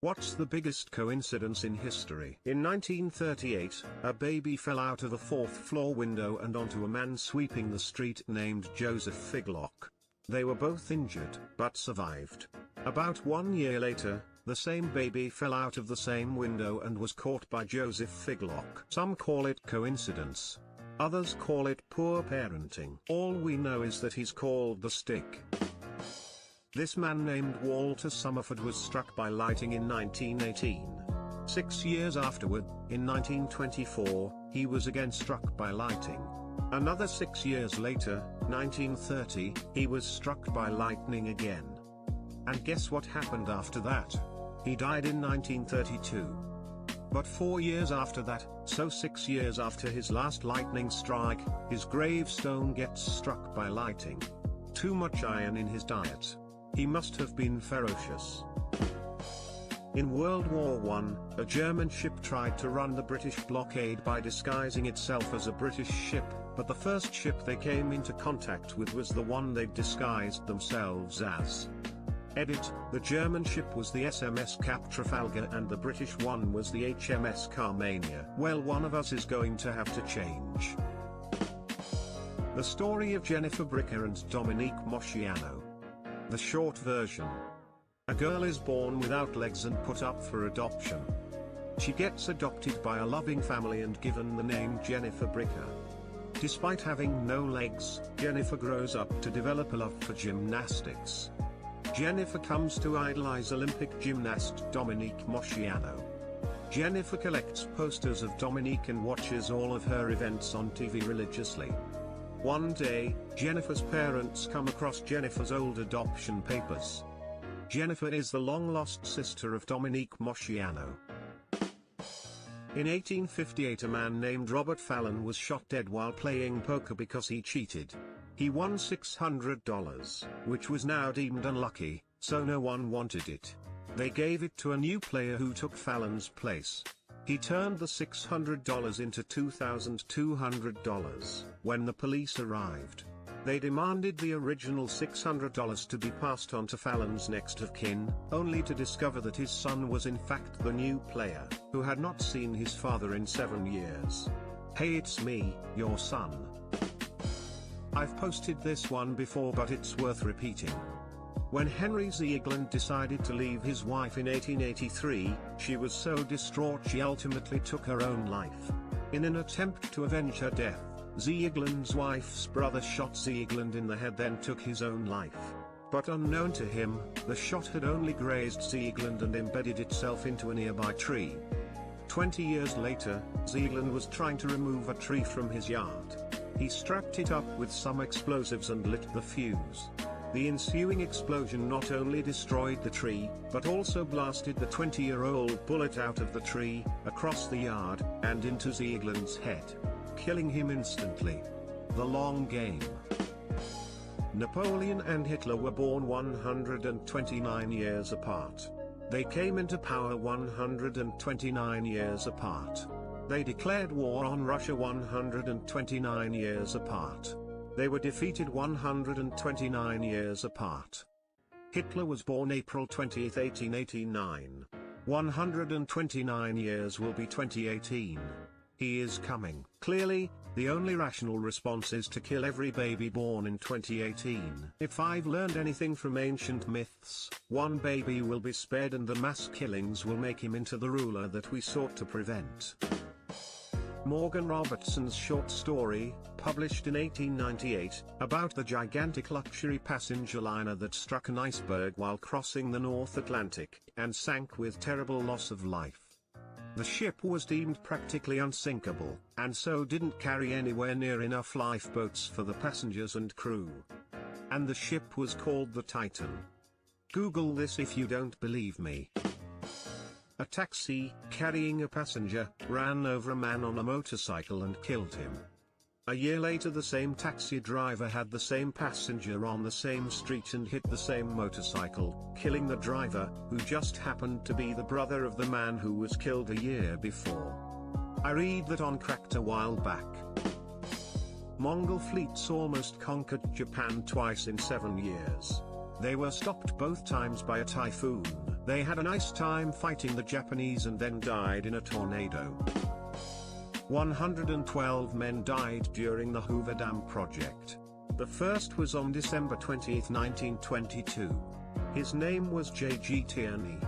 What's the biggest coincidence in history? In 1938, a baby fell out of a fourth-floor window and onto a man sweeping the street named Joseph Figlock. They were both injured, but survived. About 1 year later, the same baby fell out of the same window and was caught by Joseph Figlock. Some call it coincidence. Others call it poor parenting. All we know is that he's called the Stick. This man named Walter Summerford was struck by lightning in 1918. 6 years afterward, in 1924, he was again struck by lightning. Another 6 years later, 1930, he was struck by lightning again. And guess what happened after that? He died in 1932. But 4 years after that, so 6 years after his last lightning strike, his gravestone gets struck by lightning. Too much iron in his diet. He must have been ferocious. In World War I, a German ship tried to run the British blockade by disguising itself as a British ship, but the first ship they came into contact with was the one they'd disguised themselves as. Edit, the German ship was the SMS Cap Trafalgar and the British one was the HMS Carmania. Well, one of us is going to have to change. The story of Jennifer Bricker and Dominique Mosciano. The short version. A girl is born without legs and put up for adoption. She gets adopted by a loving family and given the name Jennifer Bricker. Despite having no legs, Jennifer grows up to develop a love for gymnastics. Jennifer comes to idolize Olympic gymnast Dominique Mosciano. Jennifer collects posters of Dominique and watches all of her events on TV religiously. One day, Jennifer's parents come across Jennifer's old adoption papers. Jennifer is the long-lost sister of Dominique Mosciano. In 1858, a man named Robert Fallon was shot dead while playing poker because he cheated. He won $600, which was now deemed unlucky, so no one wanted it. They gave it to a new player who took Fallon's place. He turned the $600 into $2,200. When the police arrived, they demanded the original $600 to be passed on to Fallon's next of kin, only to discover that his son was in fact the new player, who had not seen his father in 7 years. Hey, it's me, your son. I've posted this one before, but it's worth repeating. When Henry Ziegler decided to leave his wife in 1883, she was so distraught she ultimately took her own life. In an attempt to avenge her death, Ziegler's wife's brother shot Ziegler in the head, then took his own life. But unknown to him, the shot had only grazed Ziegler and embedded itself into a nearby tree. 20 years later, Ziegler was trying to remove a tree from his yard. He strapped it up with some explosives and lit the fuse. The ensuing explosion not only destroyed the tree, but also blasted the 20-year-old bullet out of the tree, across the yard, and into Ziegler's head, killing him instantly. The long game. Napoleon and Hitler were born 129 years apart. They came into power 129 years apart. They declared war on Russia 129 years apart. They were defeated 129 years apart. Hitler was born April 20, 1889. 129 years will be 2018. He is coming. Clearly, the only rational response is to kill every baby born in 2018. If I've learned anything from ancient myths, one baby will be spared and the mass killings will make him into the ruler that we sought to prevent. Morgan Robertson's short story, published in 1898, about the gigantic luxury passenger liner that struck an iceberg while crossing the North Atlantic, and sank with terrible loss of life. The ship was deemed practically unsinkable, and so didn't carry anywhere near enough lifeboats for the passengers and crew. And the ship was called the Titan. Google this if you don't believe me. A taxi, carrying a passenger, ran over a man on a motorcycle and killed him. A year later, the same taxi driver had the same passenger on the same street and hit the same motorcycle, killing the driver, who just happened to be the brother of the man who was killed a year before. I read that on Cracked a while back. Mongol fleets almost conquered Japan twice in 7 years. They were stopped both times by a typhoon, They had a nice time fighting the Japanese and then died in a tornado. 112 men died during the Hoover Dam project. The first was on December 20, 1922. His name was J.G. Tierney.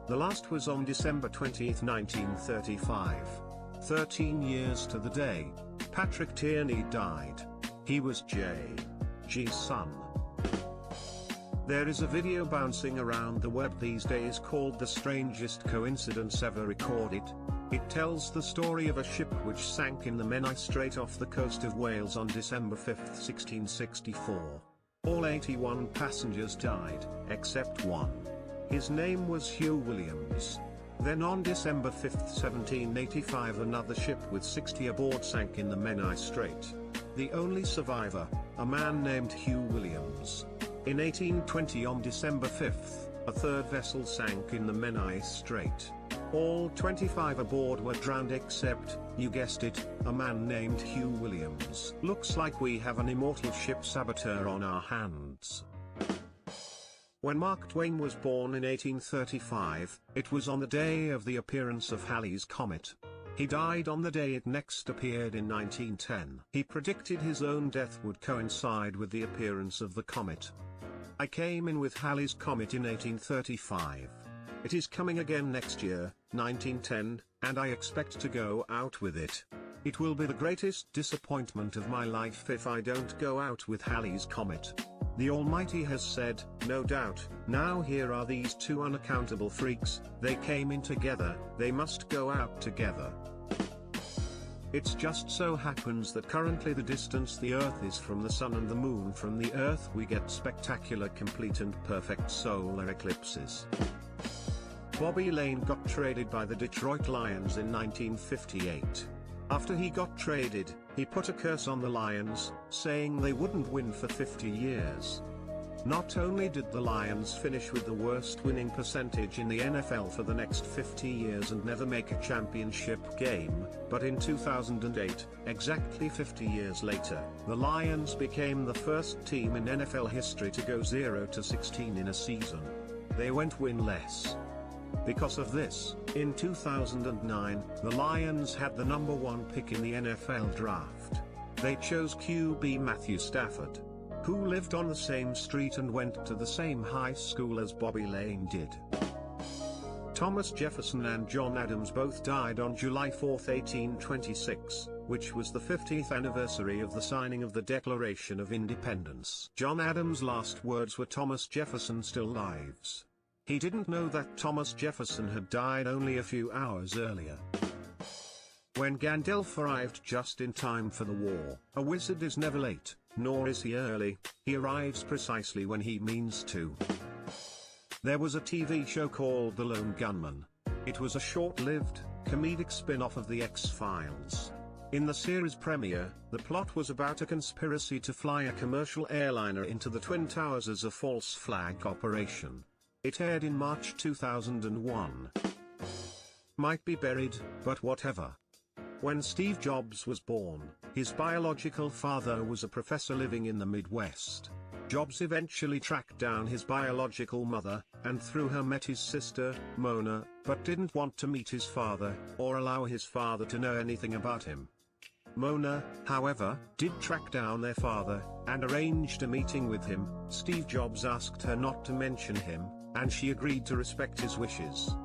The last was on December 20, 1935. 13 years to the day, Patrick Tierney died. He was J.G.'s son. There is a video bouncing around the web these days called The Strangest Coincidence Ever Recorded. It tells the story of a ship which sank in the Menai Strait off the coast of Wales on December 5, 1664. All 81 passengers died, except one. His name was Hugh Williams. Then on December 5, 1785, another ship with 60 aboard sank in the Menai Strait. The only survivor, a man named Hugh Williams. In 1820 on December 5th, a third vessel sank in the Menai Strait. All 25 aboard were drowned except, you guessed it, a man named Hugh Williams. Looks like we have an immortal ship saboteur on our hands. When Mark Twain was born in 1835, it was on the day of the appearance of Halley's Comet. He died on the day it next appeared in 1910. He predicted his own death would coincide with the appearance of the comet. I came in with Halley's Comet in 1835. It is coming again next year, 1910, and I expect to go out with it. It will be the greatest disappointment of my life if I don't go out with Halley's Comet. The Almighty has said, no doubt, now here are these two unaccountable freaks, they came in together, they must go out together. It just so happens that currently the distance the Earth is from the Sun and the Moon from the Earth, we get spectacular complete and perfect solar eclipses. Bobby Lane got traded by the Detroit Lions in 1958. After he got traded, he put a curse on the Lions, saying they wouldn't win for 50 years. Not only did the Lions finish with the worst winning percentage in the NFL for the next 50 years and never make a championship game, but in 2008, exactly 50 years later, the Lions became the first team in NFL history to go 0-16 in a season. They went winless. Because of this, in 2009, the Lions had the #1 pick in the NFL draft. They chose QB Matthew Stafford, who lived on the same street and went to the same high school as Bobby Lane did. Thomas Jefferson and John Adams both died on July 4, 1826, which was the 50th anniversary of the signing of the Declaration of Independence. John Adams' last words were, "Thomas Jefferson still lives." He didn't know that Thomas Jefferson had died only a few hours earlier. When Gandalf arrived just in time for the war, a wizard is never late, nor is he early, he arrives precisely when he means to. There was a TV show called The Lone Gunman. It was a short-lived, comedic spin-off of The X-Files. In the series premiere, the plot was about a conspiracy to fly a commercial airliner into the Twin Towers as a false flag operation. It aired in March 2001. Might be buried, but whatever. When Steve Jobs was born, his biological father was a professor living in the Midwest. Jobs eventually tracked down his biological mother, and through her met his sister, Mona, but didn't want to meet his father, or allow his father to know anything about him. Mona, however, did track down their father, and arranged a meeting with him. Steve Jobs asked her not to mention him, and she agreed to respect his wishes.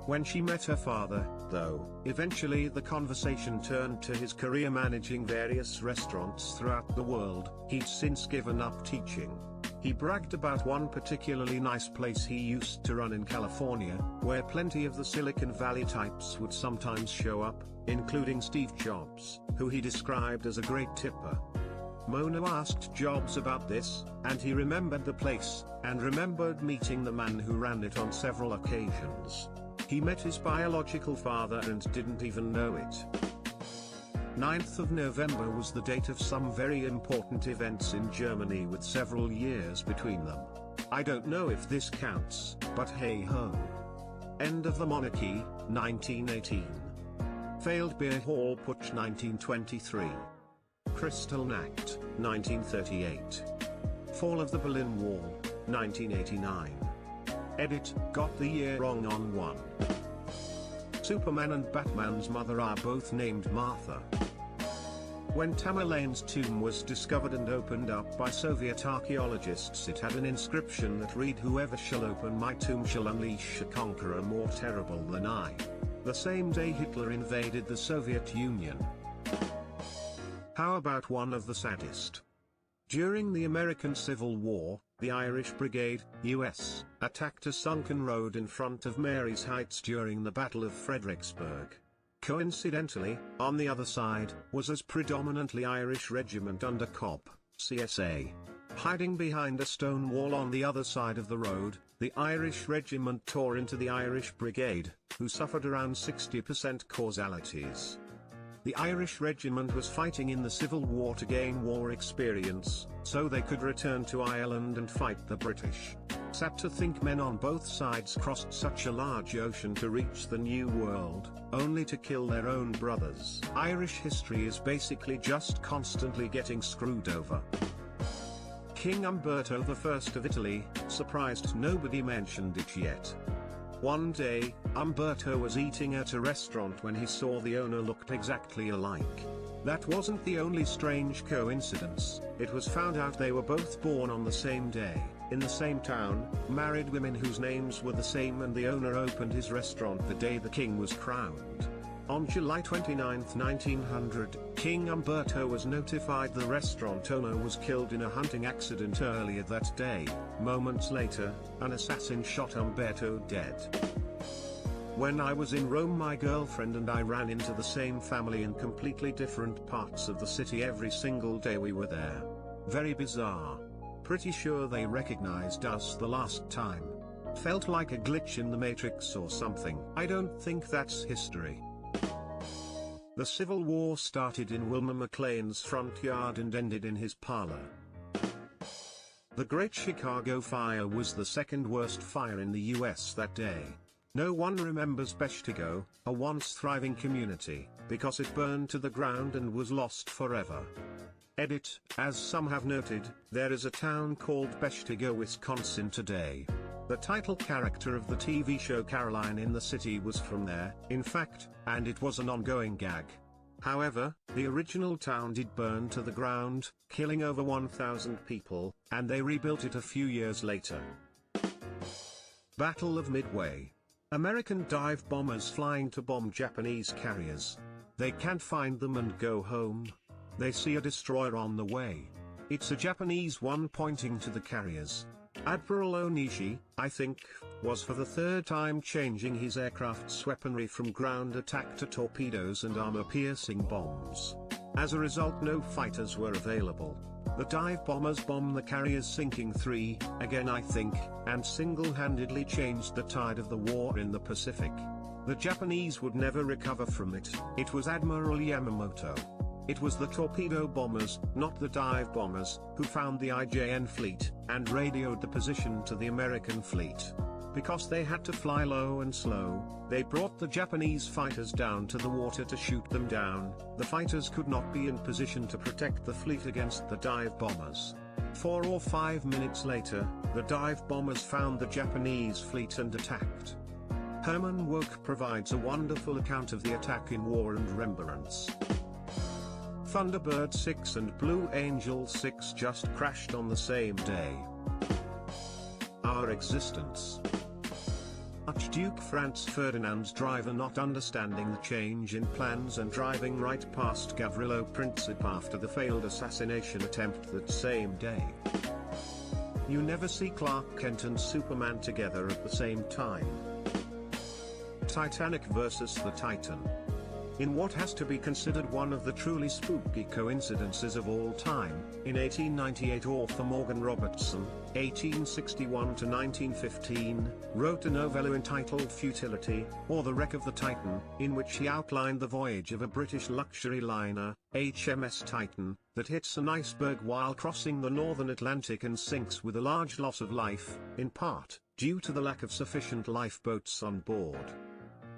When she met her father, though, eventually the conversation turned to his career managing various restaurants throughout the world. He'd since given up teaching. He bragged about one particularly nice place he used to run in California, where plenty of the Silicon Valley types would sometimes show up, including Steve Jobs, who he described as a great tipper. Mona asked Jobs about this, and he remembered the place, and remembered meeting the man who ran it on several occasions. He met his biological father and didn't even know it. 9th of November was the date of some very important events in Germany with several years between them. I don't know if this counts, but hey ho. End of the monarchy, 1918. Failed beer hall putsch, 1923. Kristallnacht, 1938. Fall of the Berlin Wall, 1989. Edit, got the year wrong on one. Superman and Batman's mother are both named Martha. When Tamerlane's tomb was discovered and opened up by Soviet archaeologists, it had an inscription that read, "Whoever shall open my tomb shall unleash a conqueror more terrible than I." The same day Hitler invaded the Soviet Union. How about one of the saddest? During the American Civil War, the Irish Brigade, US, attacked a sunken road in front of Mary's Heights during the Battle of Fredericksburg. Coincidentally, on the other side, was a predominantly Irish regiment under Cobb, CSA. Hiding behind a stone wall on the other side of the road, the Irish regiment tore into the Irish Brigade, who suffered around 60% causalities. The Irish regiment was fighting in the Civil War to gain war experience, so they could return to Ireland and fight the British. Sad to think men on both sides crossed such a large ocean to reach the New World, only to kill their own brothers. Irish history is basically just constantly getting screwed over. King Umberto I of Italy, surprised nobody mentioned it yet. One day, Umberto was eating at a restaurant when he saw the owner looked exactly alike. That wasn't the only strange coincidence, it was found out they were both born on the same day, in the same town, married women whose names were the same, and the owner opened his restaurant the day the king was crowned. On July 29, 1900, King Umberto was notified the restaurant owner was killed in a hunting accident earlier that day. Moments later, an assassin shot Umberto dead. When I was in Rome, my girlfriend and I ran into the same family in completely different parts of the city every single day we were there. Very bizarre. Pretty sure they recognized us the last time. Felt like a glitch in the Matrix or something. I don't think that's history. The Civil War started in Wilmer McLean's front yard and ended in his parlor. The Great Chicago Fire was the second worst fire in the US that day. No one remembers Peshtigo, a once thriving community, because it burned to the ground and was lost forever. Edit, as some have noted, there is a town called Peshtigo, Wisconsin today. The title character of the TV show Caroline in the City was from there, in fact, and it was an ongoing gag. However, the original town did burn to the ground, killing over 1,000 people, and they rebuilt it a few years later. Battle of Midway. American dive bombers flying to bomb Japanese carriers. They can't find them and go home. They see a destroyer on the way. It's a Japanese one pointing to the carriers. Admiral Onishi, I think, was for the third time changing his aircraft's weaponry from ground attack to torpedoes and armor-piercing bombs. As a result, no fighters were available. The dive bombers bombed the carriers, sinking 3, again I think, and single-handedly changed the tide of the war in the Pacific. The Japanese would never recover from it. It was Admiral Yamamoto. It was the torpedo bombers, not the dive bombers, who found the IJN fleet, and radioed the position to the American fleet. Because they had to fly low and slow, they brought the Japanese fighters down to the water to shoot them down. The fighters could not be in position to protect the fleet against the dive bombers. 4 or 5 minutes later, the dive bombers found the Japanese fleet and attacked. Herman Wouk provides a wonderful account of the attack in War and Remembrance. Thunderbird 6 and Blue Angel 6 just crashed on the same day. Our existence. Archduke Franz Ferdinand's driver not understanding the change in plans and driving right past Gavrilo Princip after the failed assassination attempt that same day. You never see Clark Kent and Superman together at the same time. Titanic versus the Titan. In what has to be considered one of the truly spooky coincidences of all time, in 1898 author Morgan Robertson, 1861–1915, wrote a novella entitled Futility, or The Wreck of the Titan, in which he outlined the voyage of a British luxury liner, HMS Titan, that hits an iceberg while crossing the northern Atlantic and sinks with a large loss of life, in part, due to the lack of sufficient lifeboats on board.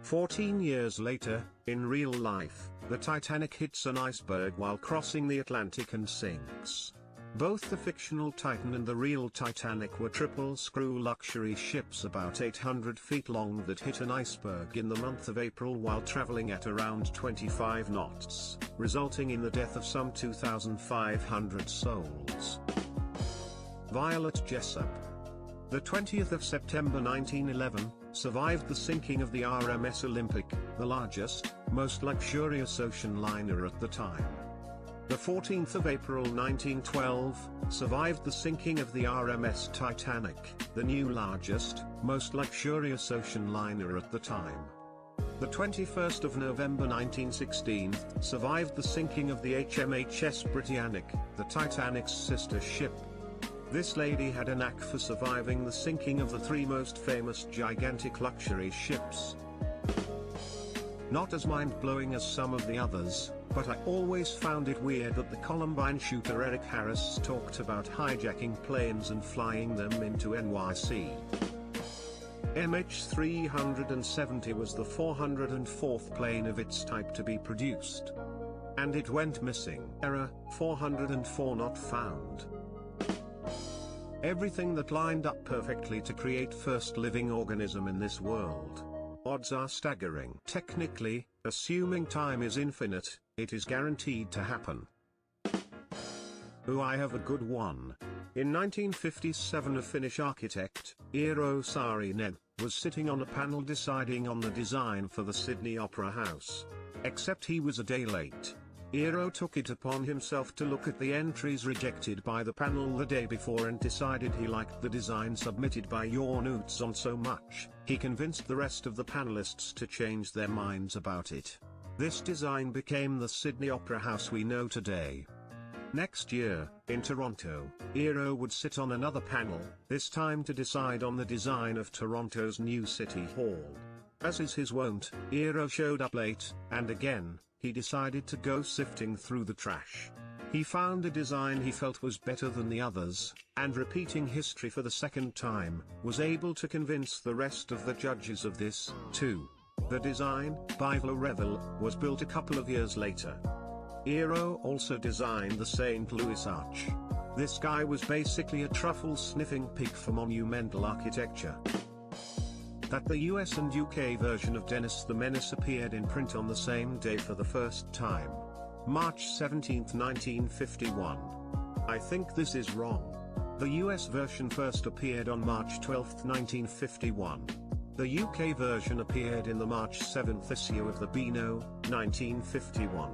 14 years later, in real life, the Titanic hits an iceberg while crossing the Atlantic and sinks. Both the fictional Titan and the real Titanic were triple-screw luxury ships about 800 feet long that hit an iceberg in the month of April while traveling at around 25 knots, resulting in the death of some 2,500 souls. Violet Jessup, the 20th of September 1911, survived the sinking of the RMS Olympic, the largest, most luxurious ocean liner at the time. The 14th of April 1912, survived the sinking of the RMS Titanic, the new largest, most luxurious ocean liner at the time. The 21st of November 1916, survived the sinking of the HMHS Britannic, the Titanic's sister ship. This lady had a knack for surviving the sinking of the three most famous gigantic luxury ships. Not as mind-blowing as some of the others, but I always found it weird that the Columbine shooter Eric Harris talked about hijacking planes and flying them into NYC. MH370 was the 404th plane of its type to be produced. And it went missing. Error, 404 not found. Everything that lined up perfectly to create first living organism in this world. Odds are staggering. Technically, assuming time is infinite, it is guaranteed to happen. Oh, I have a good one. In 1957 a Finnish architect, Eero Saarinen, was sitting on a panel deciding on the design for the Sydney Opera House. Except he was a day late. Eero took it upon himself to look at the entries rejected by the panel the day before and decided he liked the design submitted by Jorn Utzon so much, he convinced the rest of the panelists to change their minds about it. This design became the Sydney Opera House we know today. Next year, in Toronto, Eero would sit on another panel, this time to decide on the design of Toronto's new City Hall. As is his wont, Eero showed up late, and again, he decided to go sifting through the trash. He found a design he felt was better than the others, and repeating history for the second time, was able to convince the rest of the judges of this, too. The design, by Revel, was built a couple of years later. Eero also designed the St. Louis Arch. This guy was basically a truffle-sniffing pig for monumental architecture. That the US and UK version of Dennis the Menace appeared in print on the same day for the first time. March 17, 1951. I think this is wrong. The US version first appeared on March 12, 1951. The UK version appeared in the March 7th issue of the Beano, 1951.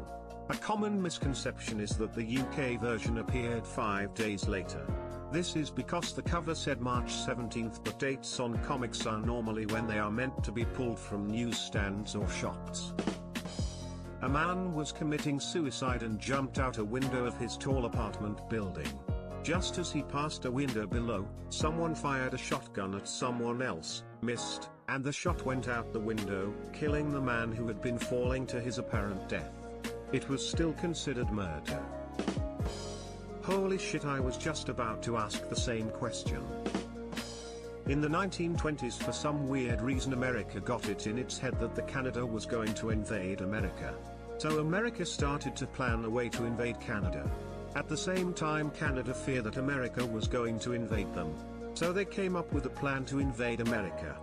A common misconception is that the UK version appeared 5 days later. This is because the cover said March 17th, but dates on comics are normally when they are meant to be pulled from newsstands or shops. A man was committing suicide and jumped out a window of his tall apartment building. Just as he passed a window below, someone fired a shotgun at someone else, missed, and the shot went out the window, killing the man who had been falling to his apparent death. It was still considered murder. Holy shit, I was just about to ask the same question. In the 1920s, for some weird reason, America got it in its head that Canada was going to invade America. So America started to plan a way to invade Canada. At the same time, Canada feared that America was going to invade them. So they came up with a plan to invade America.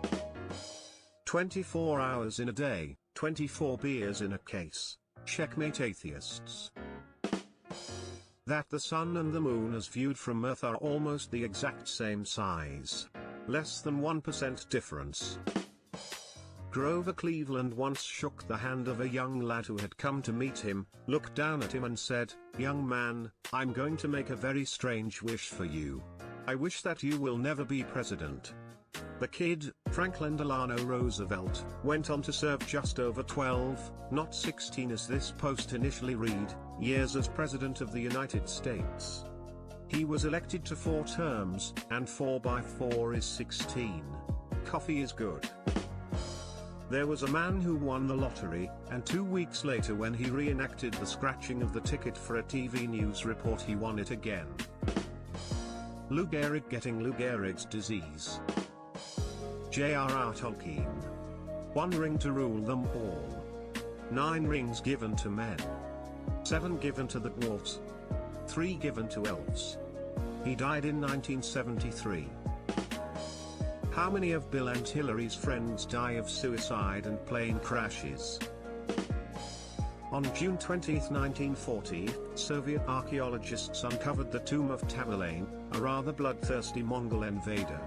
24 hours in a day, 24 beers in a case. Checkmate atheists. That the sun and the moon as viewed from Earth are almost the exact same size. Less than 1% difference. Grover Cleveland once shook the hand of a young lad who had come to meet him, looked down at him and said, "Young man, I'm going to make a very strange wish for you. I wish that you will never be president." The kid, Franklin Delano Roosevelt, went on to serve just over 12, not 16 as this post initially read, years as President of the United States. He was elected to 4 terms, and 4 by 4 is 16. Coffee is good. There was a man who won the lottery, and 2 weeks later when he reenacted the scratching of the ticket for a TV news report, he won it again. Lou Gehrig getting Lou Gehrig's disease. J.R.R. Tolkien. 1 ring to rule them all. 9 rings given to men. 7 given to the dwarves. 3 given to elves. He died in 1973. How many of Bill and Hillary's friends die of suicide and plane crashes? On June 20, 1940, Soviet archaeologists uncovered the tomb of Tamerlane, a rather bloodthirsty Mongol invader.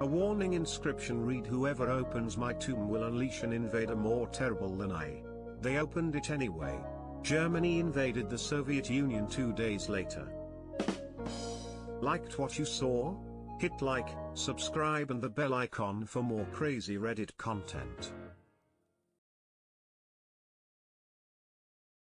A warning inscription read, "Whoever opens my tomb will unleash an invader more terrible than I." They opened it anyway. Germany invaded the Soviet Union 2 days later. Liked what you saw? Hit like, subscribe and the bell icon for more crazy Reddit content.